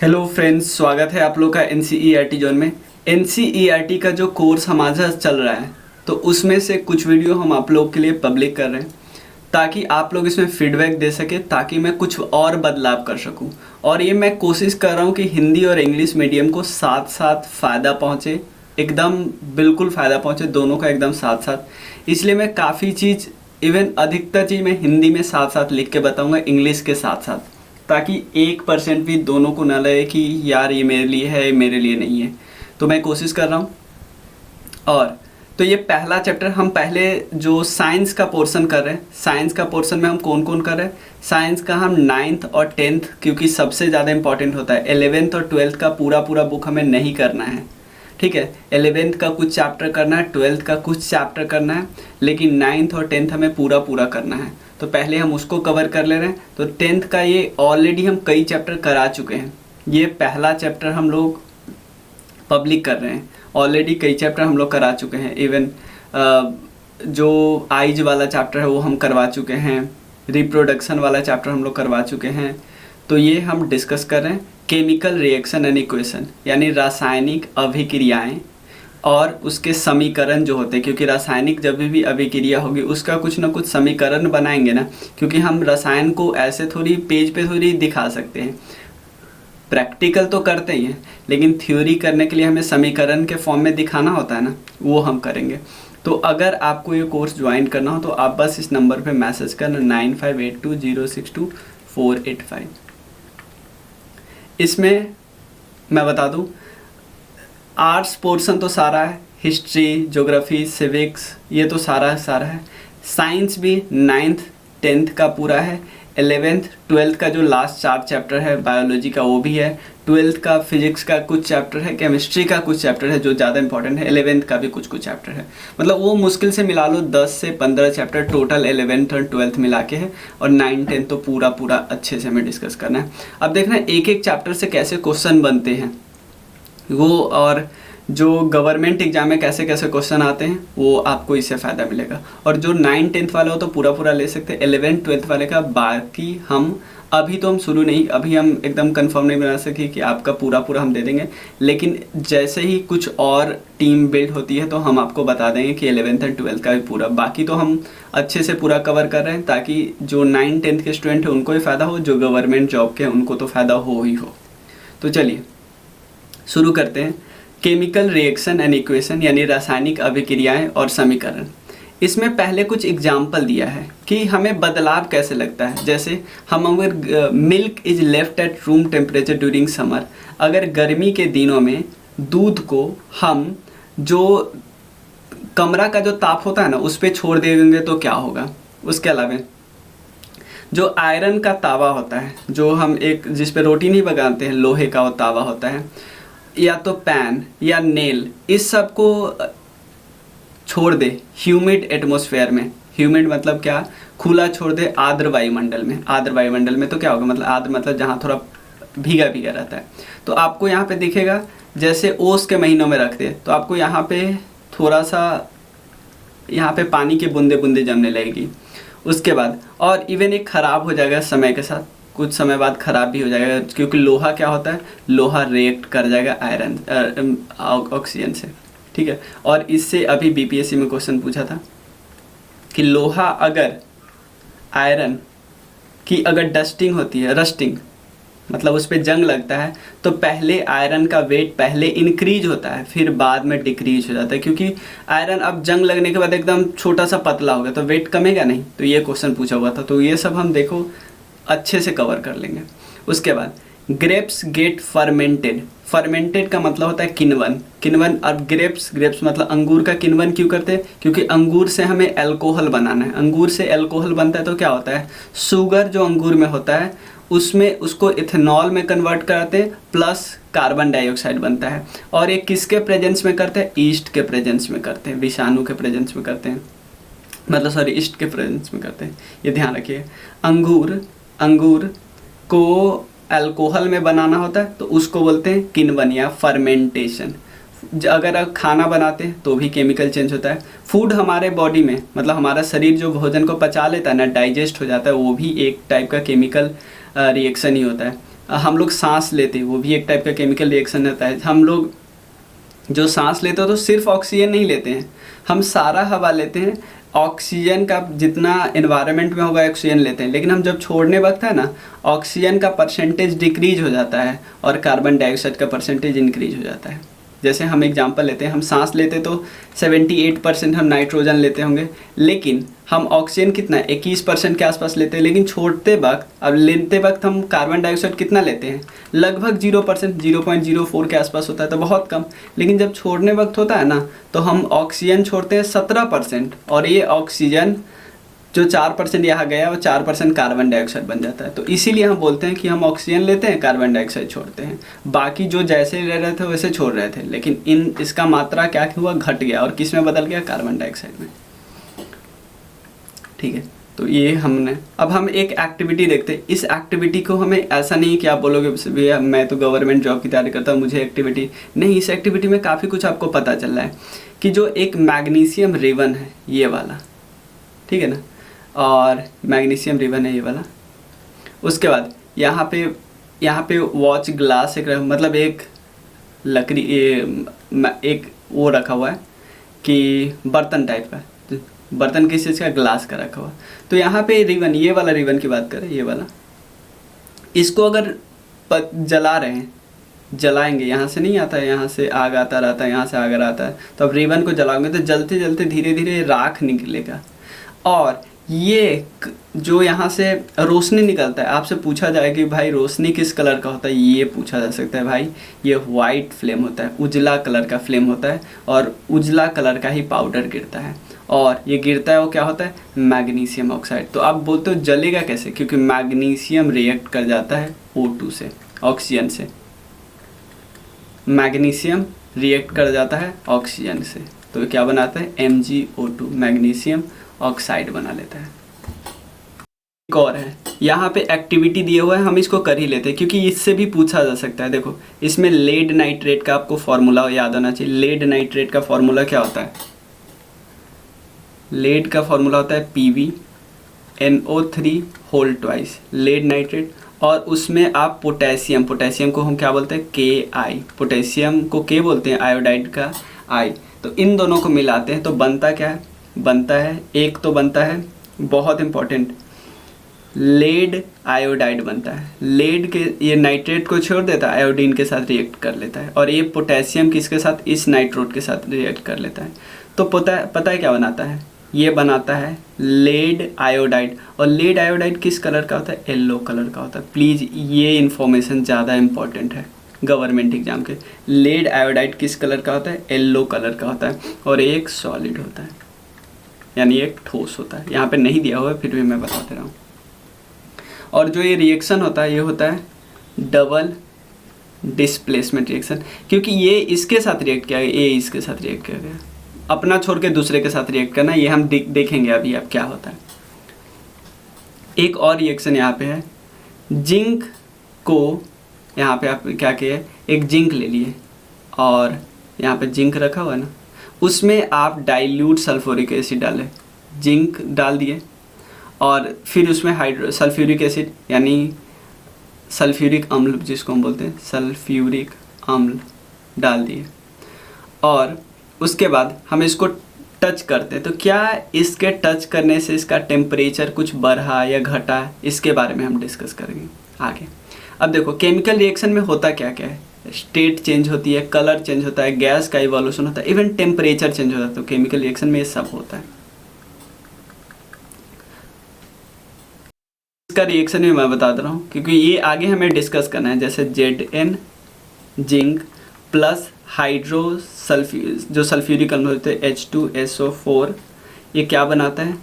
Hello friends, स्वागत है आप लोग का एनसीईआरटी जोन में। एनसीईआरटी का जो कोर्स हमारा चल रहा है तो उसमें से कुछ वीडियो हम आप लोग के लिए पब्लिक कर रहे हैं ताकि आप लोग इसमें फीडबैक दे सके, ताकि मैं कुछ और बदलाव कर सकूं। और ये मैं कोशिश कर रहा हूं कि हिंदी और इंग्लिश मीडियम को साथ साथ फ़ायदा पहुंचे, एकदम बिल्कुल फ़ायदा पहुंचे, दोनों का एकदम साथ साथ। इसलिए मैं काफ़ी चीज़, इवन अधिकतर चीज़ मैं हिंदी में साथ साथ लिख के बताऊँगा, इंग्लिश के साथ साथ, ताकि 1% भी दोनों को ना लगे कि यार ये मेरे लिए है, ये मेरे लिए नहीं है। तो मैं कोशिश कर रहा हूँ। और तो ये पहला चैप्टर हम पहले जो साइंस का पोर्शन कर रहे हैं, साइंस का पोर्शन में हम कौन कौन कर रहे हैं। साइंस का हम 9th और 10th, क्योंकि सबसे ज़्यादा इंपॉर्टेंट होता है। 11th और 12th का पूरा पूरा बुक हमें नहीं करना है, ठीक है। 11th का कुछ चैप्टर करना है, 12th का कुछ चैप्टर करना है, लेकिन 9th और 10th हमें पूरा पूरा करना है। तो पहले हम उसको कवर कर ले रहे हैं। तो 10th का ये ऑलरेडी हम कई चैप्टर करा चुके हैं। ये पहला चैप्टर हम लोग पब्लिक कर रहे हैं। ऑलरेडी कई चैप्टर हम लोग करा चुके हैं। इवन जो आइज वाला चैप्टर है वो हम करवा चुके हैं, रिप्रोडक्शन वाला चैप्टर हम लोग करवा चुके हैं। तो ये हम डिस्कस कर रहे हैं केमिकल रिएक्शन एंड इक्वेशन, यानी रासायनिक अभिक्रियाएं और उसके समीकरण जो होते हैं। क्योंकि रासायनिक जब भी अभिक्रिया होगी उसका कुछ ना कुछ समीकरण बनाएंगे ना, क्योंकि हम रसायन को ऐसे थोड़ी पेज पे थोड़ी दिखा सकते हैं। प्रैक्टिकल तो करते ही हैं, लेकिन थ्योरी करने के लिए हमें समीकरण के फॉर्म में दिखाना होता है ना, वो हम करेंगे। तो अगर आपको ये कोर्स ज्वाइन करना हो तो आप बस इस नंबर पे मैसेज करना 9582062485। इसमें मैं बता दूं, आर्ट्स पोर्शन तो सारा है, हिस्ट्री, ज्योग्राफी, सिविक्स, ये तो सारा है। साइंस भी 9th 10th का पूरा है। 11th 12th का जो लास्ट 4 चैप्टर है बायोलॉजी का वो भी है। 12th का फिजिक्स का कुछ चैप्टर है, केमिस्ट्री का कुछ चैप्टर है जो ज़्यादा इंपॉर्टेंट है। 11th का भी कुछ चैप्टर है। मतलब वो मुश्किल से मिला लो 10 से 15 चैप्टर टोटल 11th और 12th मिला के है। और 9 10 तो पूरा पूरा अच्छे से हमें डिस्कस करना है। अब देखना एक एक चैप्टर से कैसे क्वेश्चन बनते हैं वो, और जो गवर्नमेंट एग्जाम में कैसे कैसे क्वेश्चन आते हैं वो आपको इससे फ़ायदा मिलेगा। और जो 9 10th वाले हो तो पूरा पूरा ले सकते हैं। 11 12th वाले का बाकी हम अभी तो हम शुरू नहीं, अभी हम एकदम कंफर्म नहीं बना सके कि आपका पूरा पूरा हम दे देंगे, लेकिन जैसे ही कुछ और टीम बिल्ड होती है तो हम आपको बता देंगे कि 11th और 12th का भी पूरा। बाकी तो हम अच्छे से पूरा कवर कर रहे हैं ताकि जो 9 10th के स्टूडेंट हैं उनको भी फ़ायदा हो, जो गवर्नमेंट जॉब के हैं उनको तो फ़ायदा हो ही हो। तो चलिए शुरू करते हैं। केमिकल रिएक्शन एंड इक्वेशन, यानी रासायनिक अभिक्रियाएं और समीकरण। इसमें पहले कुछ एग्जाम्पल दिया है कि हमें बदलाव कैसे लगता है। जैसे हम अगर milk is left at room temperature during summer, अगर गर्मी के दिनों में दूध को हम जो कमरा का जो ताप होता है ना उस पर छोड़ देंगे तो क्या होगा। उसके अलावा जो आयरन का तावा होता है, जो हम एक जिस पे रोटी नहीं पकाते हैं, लोहे का वो तावा होता है, या तो पैन या नेल, इस सब को छोड़ दे ह्यूमिड एटमॉस्फेयर में। ह्यूमिड मतलब क्या, खुला छोड़ दे आर्द्र वायुमंडल में। आर्द्र वायुमंडल में तो क्या होगा, मतलब आर्द्र मतलब जहाँ थोड़ा भीगा भीगा रहता है। तो आपको यहाँ पे दिखेगा जैसे ओस के महीनों में रखते हैं तो आपको यहाँ पे थोड़ा सा यहाँ पे पानी के बूंदे बूंदे जमने लगेगी। उसके बाद और इवन एक ख़राब हो जाएगा समय के साथ, कुछ समय बाद ख़राब भी हो जाएगा, क्योंकि लोहा क्या होता है, लोहा रिएक्ट कर जाएगा आयरन ऑक्सीजन से, ठीक है। और इससे अभी बीपीएससी में क्वेश्चन पूछा था कि लोहा अगर आयरन की अगर डस्टिंग होती है, रस्टिंग मतलब उस पर जंग लगता है, तो पहले आयरन का वेट पहले इंक्रीज होता है फिर बाद में डिक्रीज हो जाता है, क्योंकि आयरन अब जंग लगने के बाद एकदम छोटा सा पतला हो गया तो वेट कमेगा नहीं। तो ये क्वेश्चन पूछा हुआ था, तो ये सब हम देखो अच्छे से कवर कर लेंगे। उसके बाद ग्रेप्स गेट फर्मेंटेड। फर्मेंटेड का मतलब होता है किण्वन। किण्वन, अब ग्रेप्स मतलब अंगूर का किण्वन क्यों करते हैं, क्योंकि अंगूर से हमें अल्कोहल बनाना है। अंगूर से अल्कोहल बनता है तो क्या होता है, शुगर जो अंगूर में होता है उसमें उसको इथेनॉल में कन्वर्ट कराते हैं, प्लस कार्बन डाइऑक्साइड बनता है। और ये किसके प्रेजेंस में करते हैं, ईस्ट के प्रेजेंस में करते हैं, विषाणु के प्रेजेंस में करते हैं, मतलब सॉरी ईस्ट के प्रेजेंस में करते हैं। ये ध्यान रखिए। अंगूर को अल्कोहल में बनाना होता है तो उसको बोलते हैं किण्वन या फर्मेंटेशन। अगर आप खाना बनाते हैं तो भी केमिकल चेंज होता है। फूड हमारे बॉडी में, मतलब हमारा शरीर जो भोजन को पचा लेता है ना, डाइजेस्ट हो जाता है, वो भी एक टाइप का केमिकल रिएक्शन ही होता है। हम लोग सांस लेते हैं, वो भी एक टाइप का केमिकल रिएक्शन रहता है। हम लोग जो सांस लेते हो तो सिर्फ ऑक्सीजन नहीं लेते हैं, हम सारा हवा लेते हैं, ऑक्सीजन का जितना एनवायरनमेंट में होगा ऑक्सीजन लेते हैं, लेकिन हम जब छोड़ने वक्त है ना, ऑक्सीजन का परसेंटेज डिक्रीज हो जाता है और कार्बन डाइऑक्साइड का परसेंटेज इंक्रीज हो जाता है। जैसे हम एग्जांपल लेते हैं, हम सांस लेते तो 78% हम नाइट्रोजन लेते होंगे, लेकिन हम ऑक्सीजन कितना 21% के आसपास लेते हैं, लेकिन छोड़ते वक्त, अब लेते वक्त हम कार्बन डाइऑक्साइड कितना लेते हैं, लगभग 0%, 0.04 के आसपास होता है, तो बहुत कम। लेकिन जब छोड़ने वक्त होता है ना, तो हम ऑक्सीजन छोड़ते हैं 17%, और ये ऑक्सीजन जो 4% यहाँ गया वो 4% कार्बन डाइऑक्साइड बन जाता है। तो इसीलिए हम बोलते हैं कि हम ऑक्सीजन लेते हैं, कार्बन डाइऑक्साइड छोड़ते हैं। बाकी जो जैसे रह रहे थे वैसे छोड़ रहे थे, लेकिन इसका मात्रा क्या हुआ, घट गया, और किस में बदल गया, कार्बन डाइऑक्साइड में। ठीक है, तो ये हमने, अब हम एक एक्टिविटी देखते हैं। इस एक्टिविटी को हमें ऐसा नहीं कि आप बोलोगे भैया मैं तो गवर्नमेंट जॉब की तैयारी करता हूँ, मुझे एक्टिविटी नहीं। इस एक्टिविटी में काफ़ी कुछ आपको पता चल रहा है कि जो एक मैग्नीशियम रिबन है ये वाला, ठीक है ना, और मैग्नीशियम रिबन है ये वाला। उसके बाद यहाँ पे वॉच ग्लास एक मतलब एक लकड़ी एक वो रखा हुआ है कि बर्तन टाइप का, बर्तन किस चीज़ का, ग्लास का रखा हुआ। तो यहाँ पे रिबन, ये वाला रिबन की बात करें, ये वाला, इसको अगर जला रहे हैं, जलाएंगे, यहाँ से नहीं आता है, यहाँ से आग आता रहता है, यहाँ से आग आता है, तो अब रिबन को जलाओगे तो जलते जलते धीरे धीरे राख निकलेगा, और ये जो यहाँ से रोशनी निकलता है, आपसे पूछा जाए कि भाई रोशनी किस कलर का होता है, ये पूछा जा सकता है। भाई ये वाइट फ्लेम होता है, उजला कलर का फ्लेम होता है, और उजला कलर का ही पाउडर गिरता है, और ये गिरता है वो क्या होता है, मैग्नीशियम ऑक्साइड। तो आप बोलते हो जलेगा कैसे, क्योंकि मैग्नीशियम रिएक्ट कर जाता है O2 से, ऑक्सीजन से, मैग्नीशियम रिएक्ट कर जाता है ऑक्सीजन से, तो क्या बनाता है, MgO2, मैग्नीशियम ऑक्साइड बना लेता है। एक और है, यहाँ पे एक्टिविटी दिए हुआ है, हम इसको कर ही लेते हैं क्योंकि इससे भी पूछा जा सकता है। देखो इसमें लेड नाइट्रेट का आपको फॉर्मूला याद होना चाहिए। लेड नाइट्रेट का फॉर्मूला क्या होता है, लेड का फॉर्मूला होता है PbNO3 whole twice, lead nitrate. और उसमें आप पोटेशियम को हम क्या बोलते हैं, Ki, पोटेशियम को K बोलते हैं, आयोडाइड का I। तो इन दोनों को मिलाते हैं तो बनता क्या है, बनता है एक, तो बनता है बहुत इम्पॉर्टेंट, लेड आयोडाइड बनता है। लेड के ये नाइट्रेट को छोड़ देता है, आयोडीन के साथ रिएक्ट कर लेता है, और ये पोटेशियम किसके साथ, इस नाइट्रोट के साथ रिएक्ट कर लेता है। तो पता है क्या बनाता है, ये बनाता है लेड आयोडाइड। और लेड आयोडाइड किस कलर का होता है, येलो कलर का होता है। प्लीज़ ये इन्फॉर्मेशन ज़्यादा इंपॉर्टेंट है गवर्नमेंट एग्जाम के। लेड आयोडाइड किस कलर का होता है, येलो कलर का होता है, और एक सॉलिड होता है, यानी एक ठोस होता है। यहाँ पे नहीं दिया हुआ है, फिर भी मैं बताते रहा हूँ। और जो ये रिएक्शन होता है, ये होता है डबल डिस्प्लेसमेंट रिएक्शन, क्योंकि ये इसके साथ रिएक्ट किया गया, ये इसके साथ रिएक्ट किया गया, अपना छोड़ के दूसरे के साथ रिएक्ट करना, ये हम देखेंगे अभी अब क्या होता है। एक और रिएक्शन यहाँ पे है, जिंक को यहाँ पे आप क्या किए, एक जिंक ले लिए, और यहाँ पे जिंक रखा हुआ है ना, उसमें आप डाइल्यूट सल्फ्यूरिक एसिड डालें, जिंक डाल दिए, और फिर उसमें सल्फ्यूरिक एसिड यानी सल्फ्यूरिक अम्ल जिसको हम बोलते हैं, सल्फ्यूरिक अम्ल डाल दिए, और उसके बाद हम इसको टच करते हैं। तो क्या इसके टच करने से इसका टेम्परेचर कुछ बढ़ा या घटा, इसके बारे में हम डिस्कस करेंगे आगे। अब देखो केमिकल रिएक्शन में होता क्या क्या है, स्टेट चेंज होती है, कलर चेंज होता है, गैस का इवोल्यूशन होता है, इवन टेम्परेचर चेंज होता है। तो केमिकल रिएक्शन में ये सब होता है। इसका रिएक्शन भी मैं बता दे रहा हूँ क्योंकि ये आगे हमें डिस्कस करना है। जैसे Zn जिंक प्लस हाइड्रो जो सल्फ्यूरिक अम्ल होते हैं H2SO4, ये क्या बनाता है,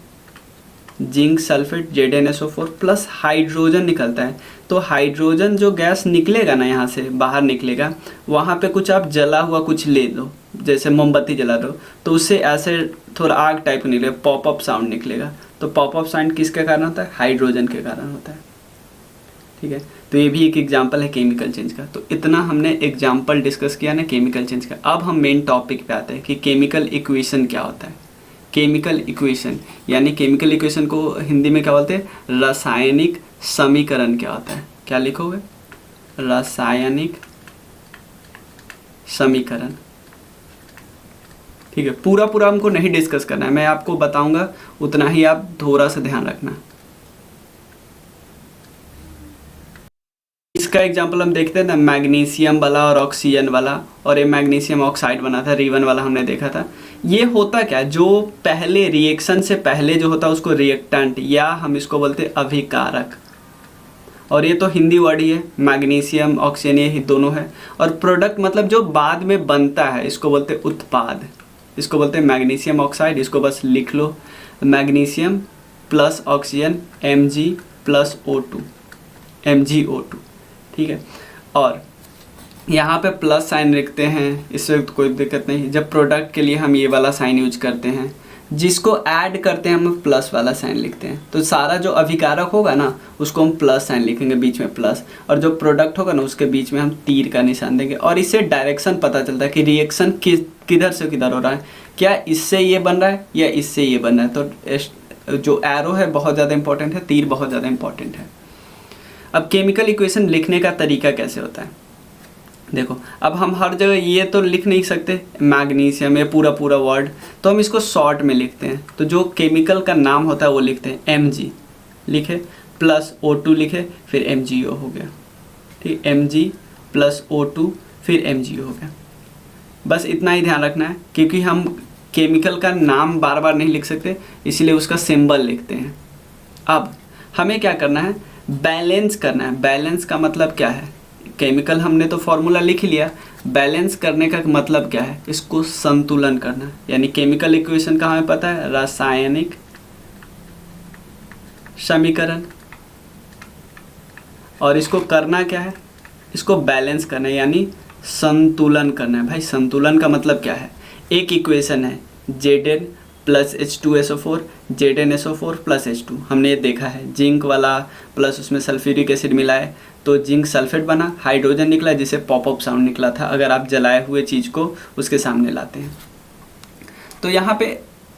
zinc sulphate ZnSO4 plus hydrogen निकलता है। तो हाइड्रोजन जो गैस निकलेगा ना, यहाँ से बाहर निकलेगा, वहाँ पे कुछ आप जला हुआ कुछ ले लो, जैसे मोमबत्ती जला दो, तो उससे ऐसे थोड़ा आग टाइप निकलेगा, पॉपअप साउंड निकलेगा। तो पॉपअप साउंड किसके कारण होता है, हाइड्रोजन के कारण होता है। ठीक है, तो ये भी एक एग्जाम्पल है केमिकल चेंज का। तो इतना हमने एग्जाम्पल डिस्कस किया ना केमिकल चेंज का। अब हम मेन टॉपिक पे आते हैं कि केमिकल इक्वेशन क्या होता है। केमिकल इक्वेशन यानी केमिकल इक्वेशन को हिंदी में क्या बोलते हैं, रासायनिक समीकरण क्या होता है। क्या लिखोगे, रासायनिक समीकरण। ठीक है, पूरा पूरा हमको नहीं डिस्कस करना है, मैं आपको बताऊंगा उतना ही आप थोड़ा सा ध्यान रखना। इसका एग्जांपल हम देखते हैं ना, मैग्नीशियम वाला और ऑक्सीजन वाला, और ये मैग्नीशियम ऑक्साइड बना था, रिवन वाला हमने देखा था। ये होता क्या, जो पहले रिएक्शन से पहले जो होता है उसको रिएक्टेंट या हम इसको बोलते हैं अभिकारक, और ये तो हिंदी वर्ड ही है, मैग्नीशियम ऑक्सीजन ये ही दोनों है। और प्रोडक्ट मतलब जो बाद में बनता है इसको बोलते हैं उत्पाद, इसको बोलते हैं मैग्नीशियम ऑक्साइड। इसको बस लिख लो, magnesium plus oxygen Mg plus O2, MgO2। ठीक है, और यहाँ पे प्लस साइन लिखते हैं, इससे तो कोई दिक्कत नहीं। जब प्रोडक्ट के लिए हम ये वाला साइन यूज करते हैं, जिसको ऐड करते हैं हम प्लस वाला साइन लिखते हैं। तो सारा जो अभिकारक होगा ना उसको हम प्लस साइन लिखेंगे, बीच में प्लस, और जो प्रोडक्ट होगा ना उसके बीच में हम तीर का निशान देंगे। और इससे डायरेक्शन पता चलता है कि रिएक्शन किधर से किधर हो रहा है, क्या इससे ये बन रहा है या इससे ये बन रहा है। तो जो एरो है बहुत ज़्यादा इंपॉर्टेंट है, तीर बहुत ज़्यादा इंपॉर्टेंट है। अब केमिकल इक्वेशन लिखने का तरीका कैसे होता है, देखो अब हम हर जगह ये तो लिख नहीं सकते मैग्नीशियम ये पूरा पूरा वर्ड, तो हम इसको शॉर्ट में लिखते हैं। तो जो केमिकल का नाम होता है वो लिखते हैं, Mg लिखे प्लस O2 लिखे, फिर MgO हो गया। ठीक, Mg प्लस O2 फिर MgO हो गया। बस इतना ही ध्यान रखना है, क्योंकि हम केमिकल का नाम बार बार नहीं लिख सकते, इसलिए उसका सिंबल लिखते हैं। अब हमें क्या करना है, बैलेंस करना है। बैलेंस का मतलब क्या है, केमिकल हमने तो फॉर्मूला लिख लिया, बैलेंस करने का मतलब क्या है, इसको संतुलन करना। यानी केमिकल इक्वेशन का हमें पता है, रासायनिक समीकरण, और इसको करना क्या है, इसको बैलेंस करना है, यानी संतुलन करना है। भाई संतुलन का मतलब क्या है, एक इक्वेशन है Zn plus H2SO4, ZnSO4 plus H2, हमने ये देखा है। जिंक वाला प्लस उसमें सल्फ्यूरिक एसिड मिला है तो जिंक सल्फेट बना, हाइड्रोजन निकला जिसे पॉपअप साउंड निकला था अगर आप जलाए हुए चीज़ को उसके सामने लाते हैं। तो यहाँ पे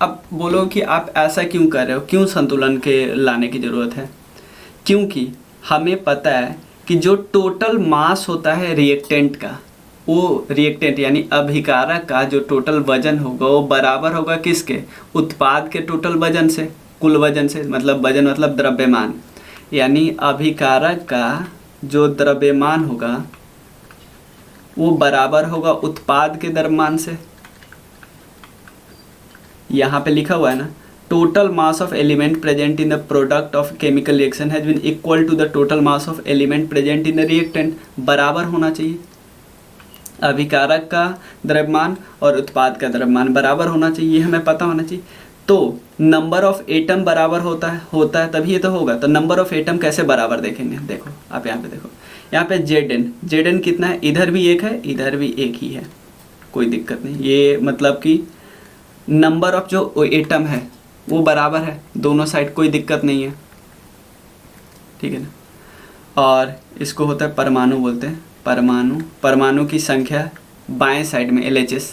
अब बोलो कि आप ऐसा क्यों कर रहे हो, क्यों संतुलन के लाने की ज़रूरत है। क्योंकि हमें पता है कि जो टोटल मास होता है रिएक्टेंट का, वो रिएक्टेंट यानी अभिकारक का जो टोटल वजन होगा वो बराबर होगा किसके, उत्पाद के टोटल वजन से, कुल वजन से। मतलब वजन मतलब द्रव्यमान, यानी अभिकारक का जो द्रव्यमान होगा वो बराबर होगा उत्पाद के द्रव्यमान से। यहाँ पे लिखा हुआ है ना, total mass of element present in the product of chemical reaction has been equal to the total mass of element present in the reactant. बराबर होना चाहिए, अभिकारक का द्रव्यमान और उत्पाद का द्रव्यमान बराबर होना चाहिए, हमें पता होना चाहिए। तो नंबर ऑफ एटम बराबर होता है तभी ये तो होगा। तो नंबर ऑफ एटम कैसे बराबर देखेंगे, देखो आप यहाँ पे देखो, यहाँ पे Zn कितना है, इधर भी एक है इधर भी एक ही है, कोई दिक्कत नहीं। ये मतलब कि नंबर ऑफ जो एटम है वो बराबर है दोनों साइड, कोई दिक्कत नहीं है, ठीक है ना। और इसको होता है परमाणु बोलते हैं, परमाणु की संख्या बाएं साइड में LHS,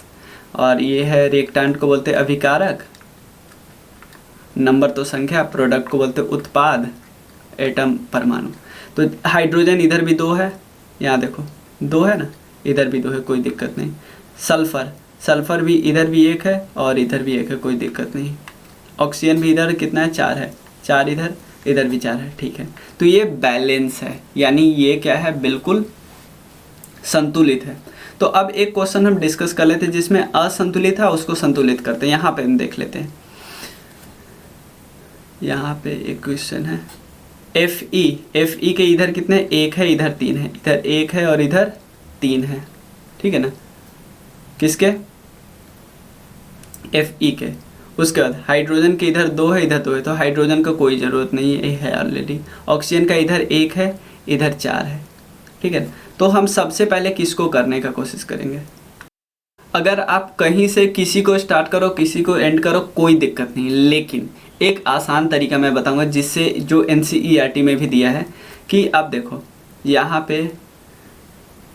और ये है रिएक्टेंट को बोलते हैं अभिकारक, नंबर तो संख्या, प्रोडक्ट को बोलते हैं उत्पाद, एटम परमाणु। तो हाइड्रोजन इधर भी 2 है, यहाँ देखो 2 है ना, इधर भी 2 है, कोई दिक्कत नहीं। सल्फर भी इधर भी 1 है और इधर भी 1 है, कोई दिक्कत नहीं। ऑक्सीजन भी इधर कितना है, 4 है, 4 इधर भी 4 है, ठीक है। तो ये बैलेंस है, यानी ये क्या है, बिल्कुल संतुलित है। तो अब एक क्वेश्चन हम डिस्कस कर लेते हैं जिसमें असंतुलित है, उसको संतुलित करते हैं। यहाँ पे हम देख लेते हैं, यहाँ पे एक क्वेश्चन है Fe के इधर कितने, 1 है इधर 3 है, इधर 1 है और इधर 3 है, ठीक है ना, किसके, Fe के। उसके बाद हाइड्रोजन के इधर 2 है इधर 2 है, तो हाइड्रोजन का कोई ज़रूरत नहीं है ऑलरेडी। ऑक्सीजन का इधर 1 है इधर 4 है, ठीक है। तो हम सबसे पहले किसको करने का कोशिश करेंगे। अगर आप कहीं से किसी को स्टार्ट करो किसी को एंड करो कोई दिक्कत नहीं, लेकिन एक आसान तरीका मैं बताऊंगा जिससे, जो NCERT में भी दिया है, कि आप देखो यहाँ पे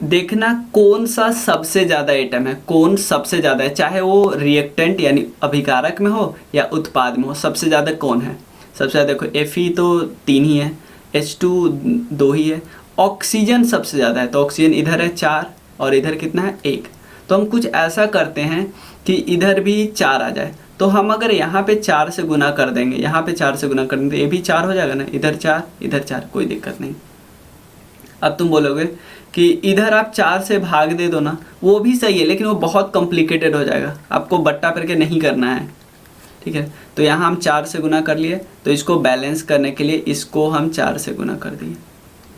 देखना कौन सा सबसे ज़्यादा एटम है, कौन सबसे ज़्यादा है, चाहे वो रिएक्टेंट यानी अभिकारक में हो या उत्पाद में हो, सबसे ज़्यादा कौन है। सबसे ज़्यादा देखो Fe तो 3 ही है, H2 2 ही है, ऑक्सीजन सबसे ज़्यादा है, तो ऑक्सीजन इधर है 4 और इधर कितना है 1। तो हम कुछ ऐसा करते हैं कि इधर भी 4 आ जाए, तो हम अगर यहाँ पे 4 से गुना कर देंगे, यहाँ पे 4 से गुना कर देंगे तो ये भी 4 हो जाएगा ना, इधर 4 इधर 4, कोई दिक्कत नहीं। अब तुम बोलोगे कि इधर आप 4 से भाग दे दो ना, वो भी सही है, लेकिन वो बहुत कॉम्प्लिकेटेड हो जाएगा, आपको बट्टा करके नहीं करना है, ठीक है। तो यहाँ हम 4 से गुना कर लिए, तो इसको बैलेंस करने के लिए इसको हम 4 से गुना कर दिए,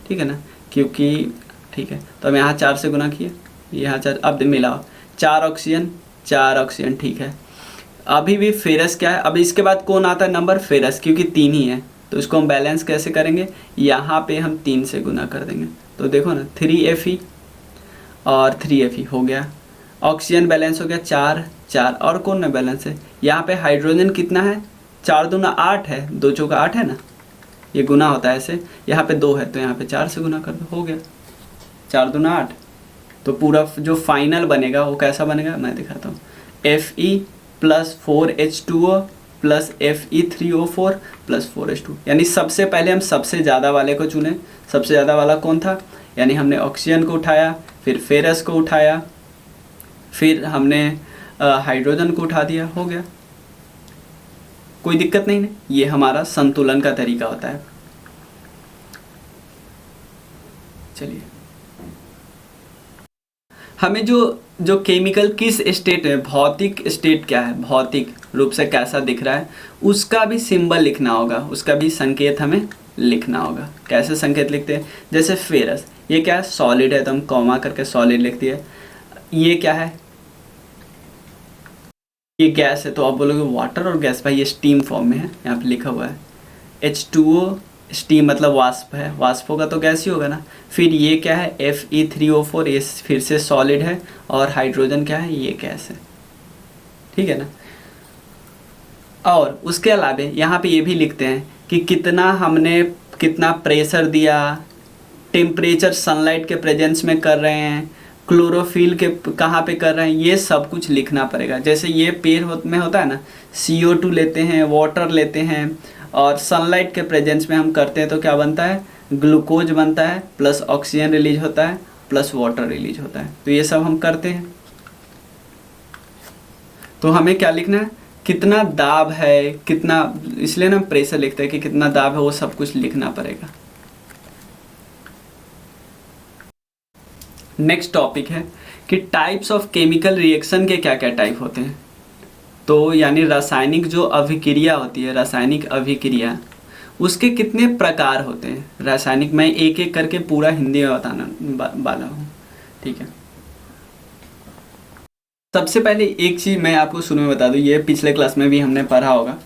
ठीक है ना, क्योंकि ठीक है। तो हम यहाँ 4 से गुना किए, यहाँ 4, अब मिलाओ 4 ऑक्सीजन 4 ऑक्सीजन, ठीक है। अभी भी फेरस क्या है, अब इसके बाद कौन आता है नंबर, फेरस, क्योंकि 3 ही है, तो इसको हम बैलेंस कैसे करेंगे, यहाँ पे हम 3 से गुना कर देंगे, तो देखो ना 3Fe और 3Fe हो गया। ऑक्सीजन बैलेंस हो गया 4 4, और कौन ना बैलेंस है, यहाँ पे हाइड्रोजन कितना है, 4 दूना 8 है, 2 चौका 8 है ना, ये गुना होता है ऐसे, यहाँ पे 2 है तो यहाँ पे 4 से गुना कर दो, हो गया 4 दूना 8। तो पूरा जो फाइनल बनेगा वो कैसा बनेगा, मैं दिखाता हूँ, Fe plus 4H2O plus Fe3O4 plus 4H2, यानी सबसे पहले हम सबसे ज़्यादा वाले को चुने। सबसे ज़्यादा वाला कौन था, यानी हमने ऑक्सीजन को उठाया, फिर फेरस को उठाया, फिर हमने हाइड्रोजन को उठा दिया, हो गया, कोई दिक्कत नहीं है। ये हमारा संतुलन का तरीका होता है। चलिए, हमें जो केमिकल किस स्टेट में, भौतिक स्टेट क्या है, भौतिक रूप से कैसा दिख रहा है, उसका भी सिंबल लिखना होगा, उसका भी संकेत हमें लिखना होगा। कैसे संकेत लिखते हैं, जैसे फेरस, ये क्या है, सॉलिड है, तो हम कॉमा करके सॉलिड लिख दिए। ये क्या है, ये गैस है, तो आप बोलोगे वाटर और गैस, भाई ये स्टीम फॉर्म में है, यहाँ पे लिखा हुआ है। H2O स्टीम मतलब वाष्प है, वाष्प होगा तो गैस ही होगा ना। फिर ये क्या है, Fe3O4, ये फिर से सॉलिड है, और हाइड्रोजन क्या है, ये गैस है, ठीक है ना। और उसके अलावा यहाँ पे ये भी लिखते हैं कि कितना प्रेशर दिया, टेम्परेचर सनलाइट के प्रेजेंस में कर रहे हैं, क्लोरोफिल के कहाँ पे कर रहे हैं, ये सब कुछ लिखना पड़ेगा। जैसे ये पेड़ में होता है ना, CO2 लेते हैं, वाटर लेते हैं, और सनलाइट के प्रेजेंस में हम करते हैं तो क्या बनता है, ग्लूकोज बनता है, प्लस ऑक्सीजन रिलीज होता है, प्लस वाटर रिलीज होता है। तो ये सब हम करते हैं। तो हमें क्या लिखना है, कितना दाब है, कितना, इसलिए ना प्रेशर लिखते हैं कि कितना दाब है, वो सब कुछ लिखना पड़ेगा। नेक्स्ट टॉपिक है कि टाइप्स ऑफ केमिकल रिएक्शन के क्या क्या टाइप होते हैं। तो यानी रासायनिक जो अभिक्रिया होती है, रासायनिक अभिक्रिया, उसके कितने प्रकार होते हैं। रासायनिक मैं एक एक करके पूरा हिंदी में बताना वाला हूँ, ठीक है। सबसे पहले एक चीज़ मैं आपको शुरू में बता दूँ, ये पिछले क्लास में भी हमने पढ़ा होगा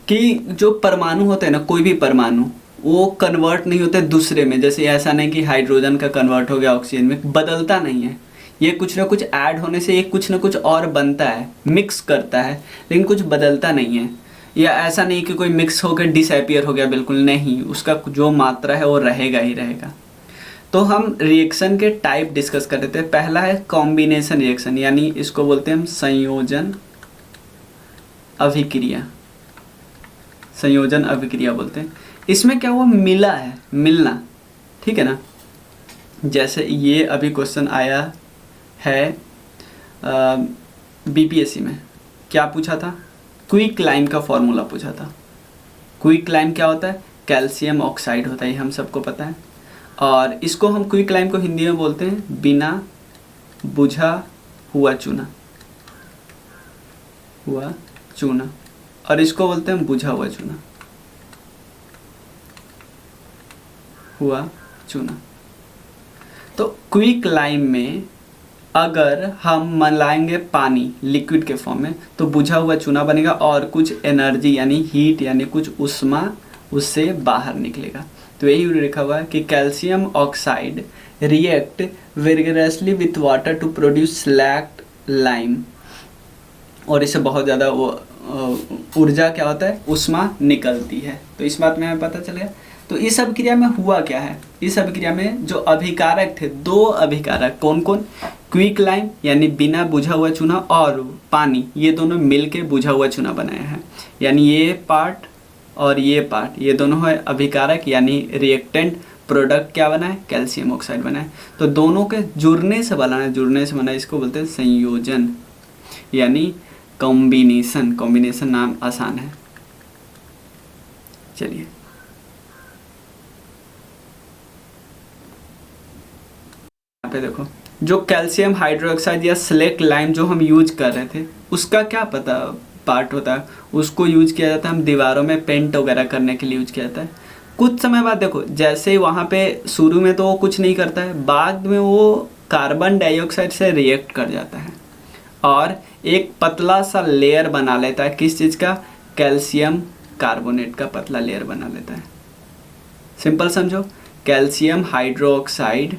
कि जो परमाणु होते हैं ना, कोई भी परमाणु, वो कन्वर्ट नहीं होते दूसरे में। जैसे ऐसा नहीं कि हाइड्रोजन का कन्वर्ट हो गया ऑक्सीजन में, बदलता नहीं है। ये कुछ ना कुछ ऐड होने से ये कुछ ना कुछ और बनता है, मिक्स करता है, लेकिन कुछ बदलता नहीं है। या ऐसा नहीं कि कोई मिक्स होकर डिसअपियर हो गया, बिल्कुल नहीं, उसका जो मात्रा है वो रहेगा ही रहेगा। तो हम रिएक्शन के टाइप डिस्कस कर रहे थे। पहला है कॉम्बिनेशन रिएक्शन, यानी इसको बोलते हैं हम संयोजन अभिक्रिया, संयोजन अभिक्रिया बोलते हैं। इसमें क्या हुआ, मिला है, मिलना, ठीक है ना। जैसे ये अभी क्वेश्चन आया है BPSC में, क्या पूछा था, क्विकलाइम का फॉर्मूला पूछा था। क्विकलाइम क्या होता है, कैल्शियम ऑक्साइड होता है, ये हम सबको पता है। और इसको हम क्विकलाइम को हिंदी में बोलते हैं बिना बुझा हुआ चूना, और इसको बोलते हैं बुझा हुआ चूना। तो क्विकलाइम में अगर हम मिलाएंगे पानी लिक्विड के फॉर्म में, तो बुझा हुआ चूना बनेगा, और कुछ एनर्जी यानी हीट यानी कुछ उष्मा उससे बाहर निकलेगा। तो यही लिखा हुआ है कि calcium oxide react vigorously with water to produce slaked lime, और इससे बहुत ज़्यादा ऊर्जा क्या होता है, उष्मा निकलती है। तो इस बात में हमें पता चल गया। तो इस अभिक्रिया में हुआ क्या है, इस अभिक्रिया में जो अभिकारक थे, 2 अभिकारक, कौन कौन, क्विकलाइम यानी बिना बुझा हुआ चूना, और पानी, ये दोनों मिलके बुझा हुआ चूना बनाया है। यानी ये पार्ट और ये पार्ट, ये दोनों है अभिकारक यानी रिएक्टेंट प्रोडक्ट क्या बना है, कैल्शियम ऑक्साइड बना है। तो दोनों के जुड़ने से बना है, इसको बोलते हैं संयोजन यानी कॉम्बिनेशन। कॉम्बिनेशन नाम आसान है। चलिए यहाँ पे देखो, जो कैल्शियम हाइड्रोक्साइड या सिलेक्ट लाइम जो हम यूज कर रहे थे उसका क्या पता पार्ट होता है, उसको यूज किया जाता है, हम दीवारों में पेंट वगैरह करने के लिए यूज किया जाता है। कुछ समय बाद देखो, जैसे ही वहाँ पे शुरू में तो वो कुछ नहीं करता है, बाद में वो कार्बन डाइऑक्साइड से रिएक्ट कर जाता है और एक पतला सा लेयर बना लेता है। किस चीज़ का, कैल्शियम कार्बोनेट का पतला लेयर बना लेता है। सिंपल समझो, कैल्शियम हाइड्रोक्साइड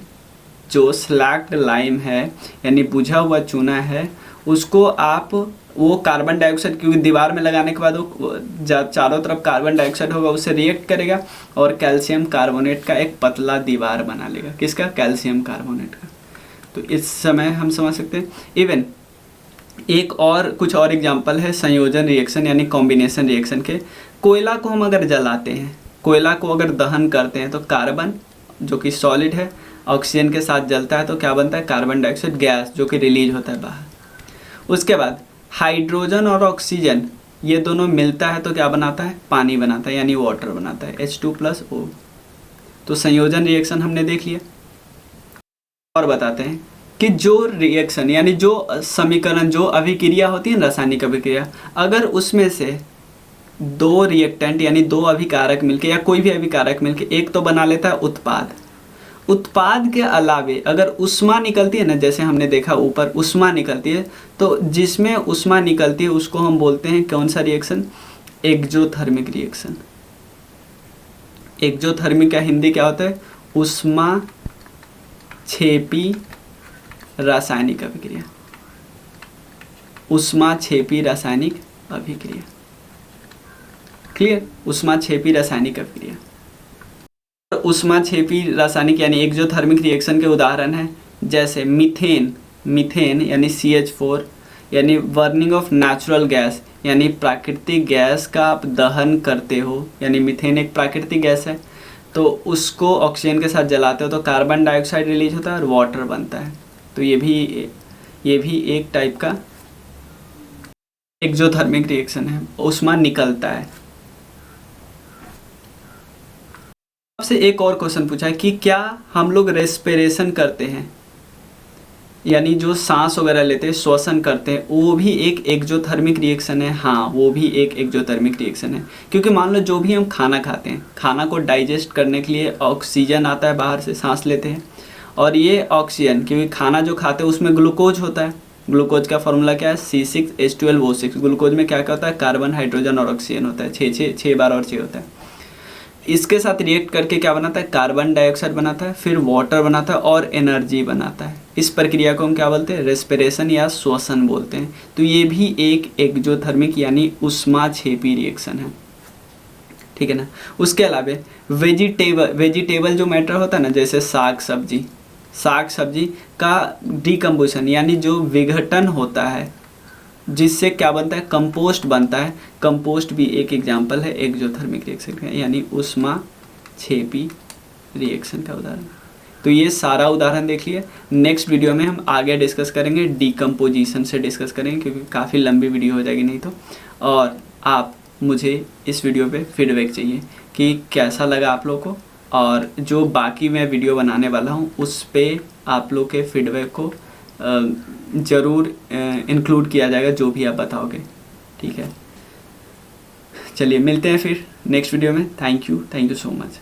जो स्लैक्ड लाइम है यानी बुझा हुआ चूना है, उसको आप वो कार्बन डाइऑक्साइड, क्योंकि दीवार में लगाने के बाद वो चारों तरफ कार्बन डाइऑक्साइड होगा, उससे रिएक्ट करेगा और कैल्शियम कार्बोनेट का एक पतला दीवार बना लेगा। किसका, कैल्शियम कार्बोनेट का। तो इस समय हम समझ सकते हैं। इवन एक और कुछ और एग्जांपल है संयोजन रिएक्शन यानी कॉम्बिनेशन रिएक्शन के। कोयला को हम अगर जलाते हैं, कोयला को अगर दहन करते हैं तो कार्बन जो कि सॉलिड है ऑक्सीजन के साथ जलता है तो क्या बनता है, कार्बन डाइऑक्साइड गैस जो कि रिलीज होता है बाहर। उसके बाद हाइड्रोजन और ऑक्सीजन ये दोनों मिलता है तो क्या बनाता है, पानी बनाता है यानी वाटर बनाता है, H2+O। तो संयोजन रिएक्शन हमने देख लिया। और बताते हैं कि जो रिएक्शन यानी जो समीकरण, जो अभिक्रिया होती है रासायनिक अभिक्रिया, अगर उसमें से दो रिएक्टेंट यानी दो अभिकारक मिलके या कोई भी अभिकारक मिलके एक तो बना लेता है उत्पाद, उत्पाद के अलावे अगर उष्मा निकलती है ना, जैसे हमने देखा ऊपर उष्मा निकलती है, तो जिसमें उष्मा निकलती है उसको हम बोलते हैं कौन सा रिएक्शन, एक्जोथर्मिक रिएक्शन। एक्जोथर्मिक का हिंदी क्या होता है, उष्मा छेपी रासायनिक अभिक्रिया। उष्मा छेपी रासायनिक अभिक्रिया, क्लियर, उष्मा छेपी रासायनिक अभिक्रिया। उष्मा छेपी रासायनिक यानी एक्जोथर्मिक रिएक्शन के उदाहरण हैं जैसे मीथेन यानी CH4 यानी बर्निंग ऑफ नेचुरल गैस यानी प्राकृतिक गैस का आप दहन करते हो, यानी मीथेन एक प्राकृतिक गैस है, तो उसको ऑक्सीजन के साथ जलाते हो तो कार्बन डाइऑक्साइड रिलीज होता है और वाटर बनता है। तो ये भी एक टाइप का एक्जोथर्मिक रिएक्शन है, उष्मा निकलता है। आपसे एक और क्वेश्चन पूछा है कि क्या हम लोग रेस्पिरेशन करते हैं यानी जो सांस वगैरह लेते हैं, श्वसन करते हैं, वो भी एक एक्जोथर्मिक रिएक्शन है। हाँ, वो भी एक एक्जोथर्मिक रिएक्शन है, क्योंकि मान लो जो भी हम खाना खाते हैं, खाना को डाइजेस्ट करने के लिए ऑक्सीजन आता है बाहर से, सांस लेते हैं, और ये ऑक्सीजन, क्योंकि खाना जो खाते हैं उसमें ग्लूकोज होता है, ग्लूकोज का फॉर्मूला क्या है, C6H12O6। ग्लूकोज में क्या क्या होता है, कार्बन हाइड्रोजन और ऑक्सीजन होता है, 6 बार और 6 होता है। इसके साथ रिएक्ट करके क्या बनाता है, कार्बन डाइऑक्साइड बनाता है, फिर वाटर बनाता है और एनर्जी बनाता है। इस प्रक्रिया को हम क्या बोलते हैं, रेस्पिरेशन या श्वसन बोलते हैं। तो ये भी एक एक्जोथर्मिक यानी उष्माक्षेपी रिएक्शन है, ठीक है ना। उसके अलावा वेजिटेबल जो मैटर होता है ना, जैसे साग सब्जी का डिकम्पोजिशन यानी जो विघटन होता है, जिससे क्या बनता है, कंपोस्ट बनता है। कंपोस्ट भी एक एग्जाम्पल है एक्जोथर्मिक रिएक्शन का यानी उष्माक्षेपी रिएक्शन का उदाहरण। तो ये सारा उदाहरण देख लिए। नेक्स्ट वीडियो में हम आगे डिस्कस करेंगे, डिकम्पोजिशन से डिस्कस करेंगे, क्योंकि काफ़ी लंबी वीडियो हो जाएगी नहीं तो। और आप मुझे इस वीडियो पे फीडबैक चाहिए कि कैसा लगा आप लोग को, और जो बाकी मैं वीडियो बनाने वाला हूँ उस पर आप लोग के फीडबैक को ज़रूर इंक्लूड किया जाएगा, जो भी आप बताओगे, ठीक है। चलिए मिलते हैं फिर नेक्स्ट वीडियो में। Thank you so much.